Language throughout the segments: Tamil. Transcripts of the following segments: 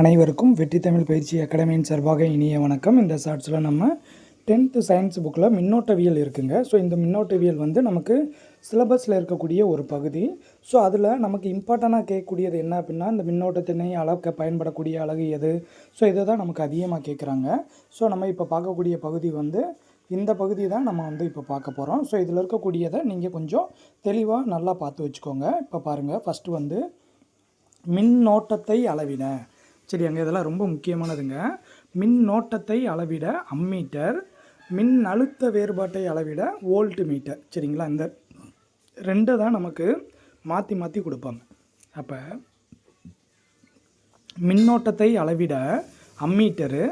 அனைவருக்கும் வெற்றி தமிழ் பயிற்சி அகாடமியின் சார்பாக இனிய வணக்கம். இந்த ஷார்ட்ஸில் நம்ம 10th சயின்ஸ் புக்கில் மின்னோட்டவியல் இருக்குங்க. ஸோ இந்த மின்னோட்டவியல் நமக்கு சிலபஸில் இருக்கக்கூடிய ஒரு பகுதி. ஸோ அதில் நமக்கு இம்பார்ட்டண்ட்டாக கேட்கக்கூடியது என்ன அப்படின்னா, இந்த மின்னோட்டத்தினை அளக்க பயன்படக்கூடிய அலகு எது? ஸோ இதை தான் நமக்கு அதிகமாக கேட்குறாங்க. ஸோ நம்ம இப்போ பார்க்கக்கூடிய பகுதி இந்த பகுதி தான் நம்ம இப்போ பார்க்க போகிறோம். ஸோ இதில் இருக்கக்கூடியதை நீங்கள் கொஞ்சம் தெளிவாக நல்லா பார்த்து வச்சுக்கோங்க. இப்போ பாருங்கள், ஃபஸ்ட்டு மின்னோட்டத்தை அளவிட. சரியாங்க, இதெல்லாம் ரொம்ப முக்கியமானதுங்க. மின்னோட்டத்தை அளவிட அம்மீட்டர், மின் அழுத்த வேறுபாட்டை அளவிட வோல்ட் மீட்டர். சரிங்களா, இந்த ரெண்டு தான் நமக்கு மாற்றி மாற்றி கொடுப்பாங்க. அப்போ மின்னோட்டத்தை அளவிட அம்மீட்டரு,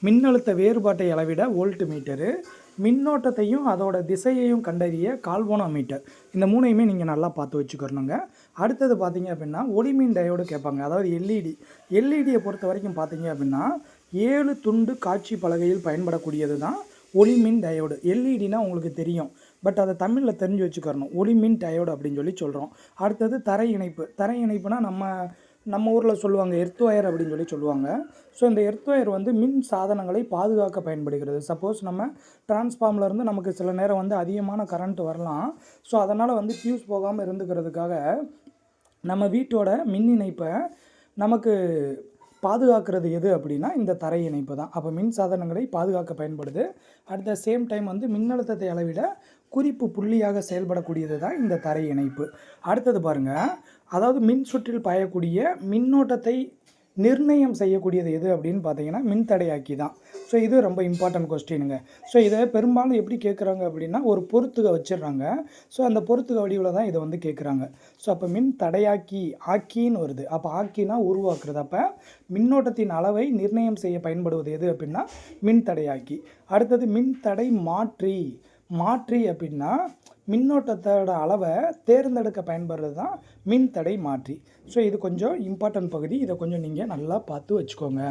மின்னழுத்த வேறுபாட்டை அளவிட வோல்ட் மீட்டரு, மின்னோட்டத்தையும் அதோட திசையையும் கண்டறிய கால்வோனோமீட்டர். இந்த மூணையுமே நீங்கள் நல்லா பார்த்து வச்சுக்கிறணுங்க. அடுத்தது பார்த்தீங்க அப்படின்னா ஒளிமின் டயோடு கேட்பாங்க. அதாவது எல்இடியை பொறுத்த வரைக்கும் பார்த்தீங்க அப்படின்னா 7 துண்டு காட்சி பலகையில் பயன்படக்கூடியது தான் ஒளிமின் டயோடு. எல்இடினா உங்களுக்கு தெரியும், பட் அதை தமிழில் தெரிஞ்சு வச்சுக்கிறணும். ஒளிமின் டயோடு அப்படின்னு சொல்கிறோம். அடுத்தது தரை இணைப்புனா நம்ம ஊரில் சொல்லுவாங்க எர்த் ஒயர் அப்படின்னு சொல்லுவாங்க. ஸோ இந்த எர்த் ஒயர் மின் சாதனங்களை பாதுகாக்க பயன்படுகிறது. சப்போஸ் நம்ம டிரான்ஸ்ஃபார்மர்லேருந்து நமக்கு சில நேரம் அதிகமான கரண்ட் வரலாம். ஸோ அதனால் ஃபியூஸ் போகாமல் இருந்துக்கிறதுக்காக நம்ம வீட்டோட மின் இணைப்பை நமக்கு பாதுகாக்கிறது எது அப்படின்னா இந்த தரை இணைப்பு தான். அப்போ மின் சாதனங்களை பாதுகாக்க பயன்படுது. அட் த சேம் டைம் மின்னழுத்தத்தை அளவிட குறிப்பு புள்ளியாக செயல்படக்கூடியது தான் இந்த தரை இணைப்பு. அடுத்தது பாருங்கள், அதாவது மின் சுற்றில் பாயக்கூடிய மின்னோட்டத்தை நிர்ணயம் செய்யக்கூடியது எது அப்படின்னு பார்த்தீங்கன்னா மின்தடையாக்கி தான். ஸோ இது ரொம்ப இம்பார்ட்டன்ட் கொஸ்டினுங்க. ஸோ இதை பெரும்பாலும் எப்படி கேட்குறாங்க அப்படின்னா ஒரு பொறுத்துக வச்சிடுறாங்க. ஸோ அந்த பொறுத்துக வடிவில் தான் இதை கேட்குறாங்க. ஸோ அப்போ மின் தடையாக்கி ஆக்கின்னு வருது. அப்போ ஆக்கினா உருவாக்குறது. அப்போ மின்னோட்டத்தின் அளவை நிர்ணயம் செய்ய பயன்படுவது எது அப்படின்னா மின் தடையாக்கி. அடுத்தது மின்தடை மாற்றி அப்படின்னா மின்னோட்டத்தோட அளவை தேர்ந்தெடுக்க பயன்படுறது தான் மின்தடை மாற்றி. ஸோ இது கொஞ்சம் இம்பார்ட்டன்ட் பகுதி. இதை கொஞ்சம் நீங்கள் நல்லா பார்த்து வச்சுக்கோங்க.